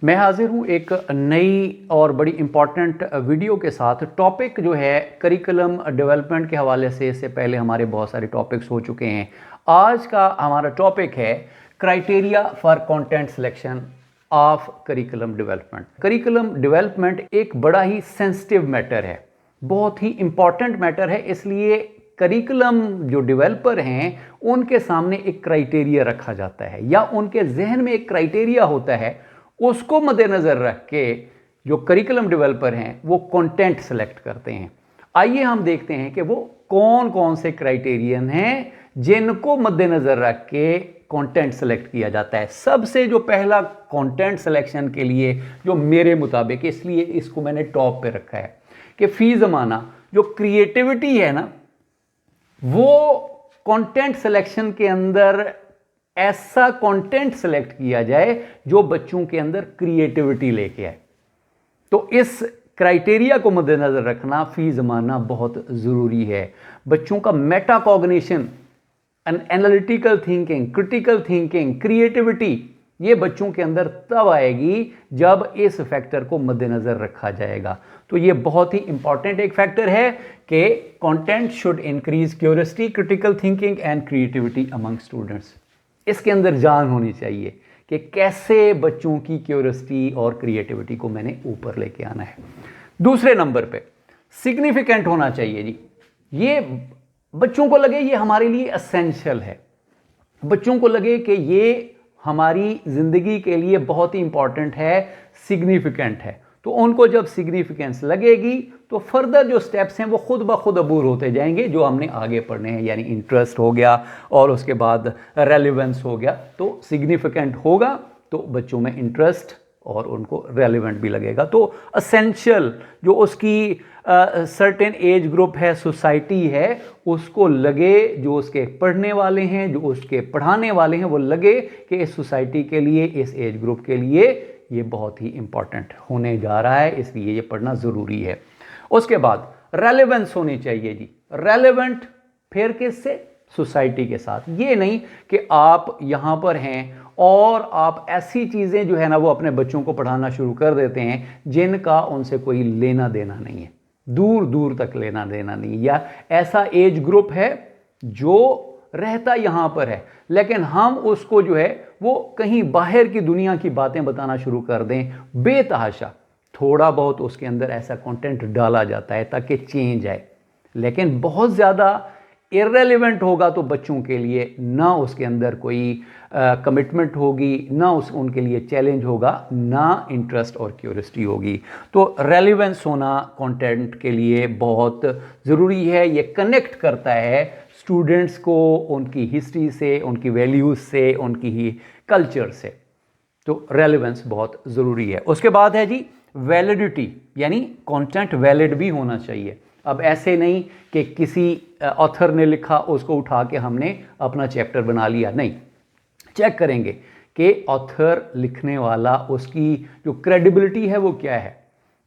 मैं हाजिर हूँ एक नई और बड़ी इम्पॉर्टेंट वीडियो के साथ। टॉपिक जो है करिकुलम डेवलपमेंट के हवाले से, इससे पहले हमारे बहुत सारे टॉपिक्स हो चुके हैं। आज का हमारा टॉपिक है criteria for content selection of curriculum development. Curriculum development एक बड़ा ही सेंसिटिव मैटर है, बहुत ही इम्पॉर्टेंट मैटर है। इसलिए करिकुलम जो डेवलपर हैं उनके सामने एक क्राइटेरिया रखा जाता है, या उनके जहन में एक क्राइटेरिया होता है, उसको मद्देनज़र रख के जो करिकुलम डेवलपर हैं वो कंटेंट सेलेक्ट करते हैं। आइए हम देखते हैं कि वो कौन कौन से क्राइटेरियन हैं जिनको मद्देनज़र रख के कंटेंट सेलेक्ट किया जाता है। सबसे जो पहला कंटेंट सिलेक्शन के लिए जो मेरे मुताबिक, इसलिए इसको मैंने टॉप पे रखा है, कि फी ज़माना जो क्रिएटिविटी है ना, वो कंटेंट सिलेक्शन के अंदर ऐसा कंटेंट सेलेक्ट किया जाए जो बच्चों के अंदर क्रिएटिविटी लेके आए। तो इस क्राइटेरिया को मद्देनजर रखना फी ज़माना बहुत ज़रूरी है। बच्चों का metacognition, analytical thinking, critical thinking, creativity, ये बच्चों के अंदर तब आएगी जब इस फैक्टर को मद्देनज़र रखा जाएगा। तो ये बहुत ही इंपॉर्टेंट एक फैक्टर है कि content should increase curiosity, critical thinking and creativity among students. इसके अंदर जान होनी चाहिए कि कैसे बच्चों की क्यूरियोसिटी और क्रिएटिविटी को मैंने ऊपर लेके आना है। दूसरे नंबर पे सिग्निफिकेंट होना चाहिए जी। ये बच्चों को लगे ये हमारे लिए एसेंशियल है, बच्चों को लगे कि ये हमारी ज़िंदगी के लिए बहुत ही इंपॉर्टेंट है, सिग्निफिकेंट है। तो उनको जब सिग्निफिकेंस लगेगी तो फर्दर जो स्टेप्स हैं वो खुद ब खुद अबूर होते जाएंगे, जो हमने आगे पढ़ने हैं। यानी इंटरेस्ट हो गया और उसके बाद रेलेवेंस हो गया। तो सिग्निफिकेंट होगा तो बच्चों में इंटरेस्ट और उनको रेलेवेंट भी लगेगा। तो असेंशियल जो उसकी सर्टेन एज ग्रुप है, सोसाइटी है, उसको लगे, जो उसके पढ़ने वाले हैं, जो उसके पढ़ाने वाले हैं, वो लगे कि इस सोसाइटी के लिए, इस एज ग्रुप के लिए ये बहुत ही इंपॉर्टेंट होने जा रहा है, इसलिए ये पढ़ना ज़रूरी है। उसके बाद रेलेवेंस होनी चाहिए जी। रेलेवेंट फिर किससे? सोसाइटी के साथ। ये नहीं कि आप यहाँ पर हैं और आप ऐसी चीज़ें जो है ना वो अपने बच्चों को पढ़ाना शुरू कर देते हैं जिनका उनसे कोई लेना देना नहीं है, दूर दूर तक लेना देना नहीं, या ऐसा एज ग्रुप है जो रहता यहाँ पर है लेकिन हम उसको जो है वो कहीं बाहर की दुनिया की बातें बताना शुरू कर दें बेतहाशा। थोड़ा बहुत उसके अंदर ऐसा कंटेंट डाला जाता है ताकि चेंज आए, लेकिन बहुत ज़्यादा इररेलेवेंट होगा तो बच्चों के लिए ना उसके अंदर कोई कमिटमेंट होगी, ना उनके लिए चैलेंज होगा, ना इंटरेस्ट और क्यूरियोसिटी होगी। तो रेलेवेंस होना कंटेंट के लिए बहुत ज़रूरी है। ये कनेक्ट करता है स्टूडेंट्स को उनकी हिस्ट्री से, उनकी वैल्यूज़ से, उनकी ही कल्चर से। तो रेलेवेंस बहुत ज़रूरी है। उसके बाद है जी वैलिडिटी, यानी कंटेंट वैलिड भी होना चाहिए। अब ऐसे नहीं कि किसी ऑथर ने लिखा उसको उठा के हमने अपना चैप्टर बना लिया, नहीं। चेक करेंगे कि ऑथर लिखने वाला, उसकी जो क्रेडिबिलिटी है वो क्या है,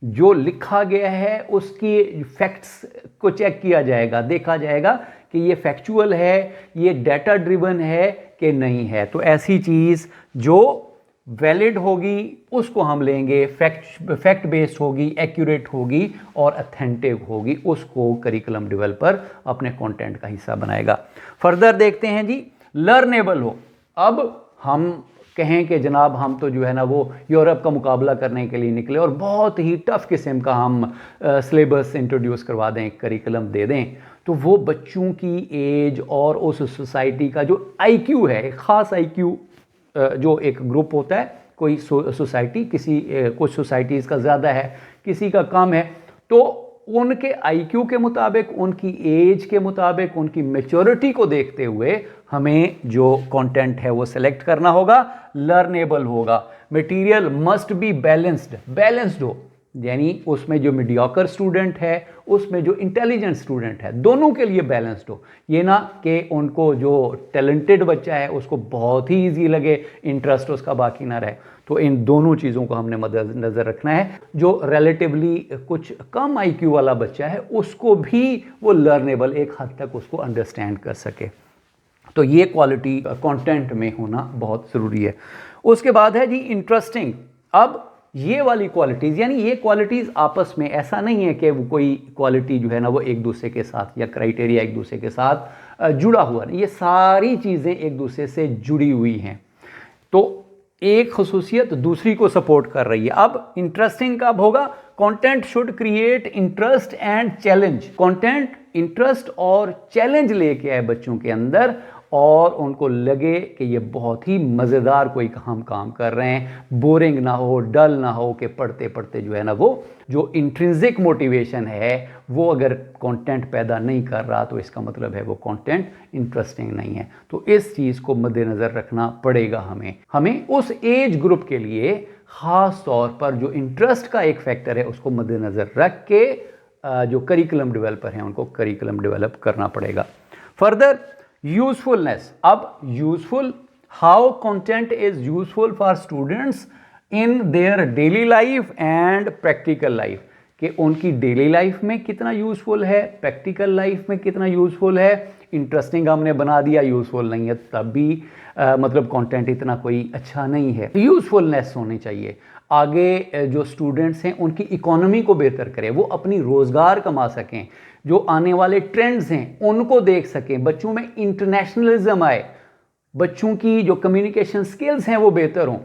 जो लिखा गया है उसकी फैक्ट्स को चेक किया जाएगा, देखा जाएगा कि ये फैक्चुअल है, ये डाटा ड्रिवन है कि नहीं है। तो ऐसी चीज़ जो वैलिड होगी उसको हम लेंगे, फैक्ट बेस्ड होगी, एक्यूरेट होगी और अथेंटिक होगी, उसको करिकुलम डेवलपर अपने कंटेंट का हिस्सा बनाएगा। फर्दर देखते हैं जी लर्नेबल हो। अब हम कहें कि जनाब हम तो जो है ना वो यूरोप का मुकाबला करने के लिए निकले और बहुत ही टफ किस्म का हम सिलेबस इंट्रोड्यूस करवा दें, करिकुलम दे दें, तो वो बच्चों की एज और उस सोसाइटी का जो आईक्यू है, एक ख़ास आईक्यू जो एक ग्रुप होता है, कोई सोसाइटी, कुछ सोसाइटीज़ का ज़्यादा है, किसी का कम है, तो उनके आईक्यू के मुताबिक, उनकी एज के मुताबिक, उनकी मैच्योरिटी को देखते हुए हमें जो कंटेंट है वो सिलेक्ट करना होगा। लर्नेबल होगा। मटेरियल मस्ट बी बैलेंस्ड हो, यानी उसमें जो मीडियोकर स्टूडेंट है, उसमें जो इंटेलिजेंट स्टूडेंट है, दोनों के लिए बैलेंस्ड हो। ये ना कि उनको जो टैलेंटेड बच्चा है उसको बहुत ही ईजी लगे, इंटरेस्ट उसका बाकी ना रहे। तो इन दोनों चीज़ों को हमने मद्देनज़र रखना है। जो रिलेटिवली कुछ कम आईक्यू वाला बच्चा है उसको भी वो लर्नेबल, एक हद तक उसको अंडरस्टैंड कर सके। तो ये क्वालिटी कंटेंट में होना बहुत ज़रूरी है। उसके बाद है जी इंटरेस्टिंग। अब ये वाली क्वालिटीज़, यानी ये क्वालिटीज़ आपस में, ऐसा नहीं है कि वो कोई क्वालिटी जो है ना वो एक दूसरे के साथ या क्राइटेरिया एक दूसरे के साथ जुड़ा हुआ नहीं, ये सारी चीज़ें एक दूसरे से जुड़ी हुई हैं। तो एक खसूसियत दूसरी को सपोर्ट कर रही है। अब इंटरेस्टिंग कब होगा? Content should create interest and challenge. Content interest और चैलेंज लेके आए बच्चों के अंदर, और उनको लगे कि ये बहुत ही मज़ेदार कोई काम कर रहे हैं, बोरिंग ना हो, डल ना हो, कि पढ़ते पढ़ते जो है ना वो जो इंट्रिंसिक मोटिवेशन है वो अगर कंटेंट पैदा नहीं कर रहा तो इसका मतलब है वो कंटेंट इंटरेस्टिंग नहीं है। तो इस चीज़ को मद्देनज़र रखना पड़ेगा हमें उस एज ग्रुप के लिए ख़ास तौर पर जो इंटरेस्ट का एक फैक्टर है उसको मद्देनज़र रख के जो करिकुलम डेवलपर हैं उनको करिकुलम डेवलप करना पड़ेगा। Further usefulness. अब useful, how content is useful for students in their daily life and practical life, कि उनकी डेली लाइफ में कितना यूजफुल है, प्रैक्टिकल लाइफ में कितना यूजफुल है। इंटरेस्टिंग हमने बना दिया, यूजफुल नहीं है, तब भी मतलब कंटेंट इतना कोई अच्छा नहीं है। यूजफुलनेस होनी चाहिए। आगे जो स्टूडेंट्स हैं उनकी इकोनॉमी को बेहतर करें, वो अपनी रोज़गार कमा सकें, जो आने वाले ट्रेंड्स हैं उनको देख सकें, बच्चों में इंटरनेशनलिज्म आए, बच्चों की जो कम्युनिकेशन स्किल्स हैं वो बेहतर हों।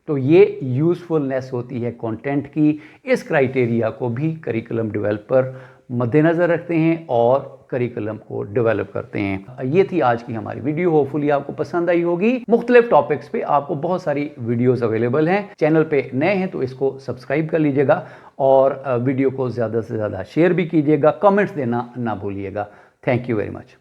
तो ये यूज़फुलनेस होती है कंटेंट की। इस क्राइटेरिया को भी करिकुलम डेवलपर मद्देनज़र रखते हैं और करिकुलम को डेवलप करते हैं। ये थी आज की हमारी वीडियो, होपफुली आपको पसंद आई होगी। मुख्तलिफ टॉपिक्स पे आपको बहुत सारी वीडियोस अवेलेबल हैं। चैनल पे नए हैं तो इसको सब्सक्राइब कर लीजिएगा और वीडियो को ज़्यादा से ज़्यादा शेयर भी कीजिएगा, कमेंट्स देना ना भूलिएगा। Thank you very much.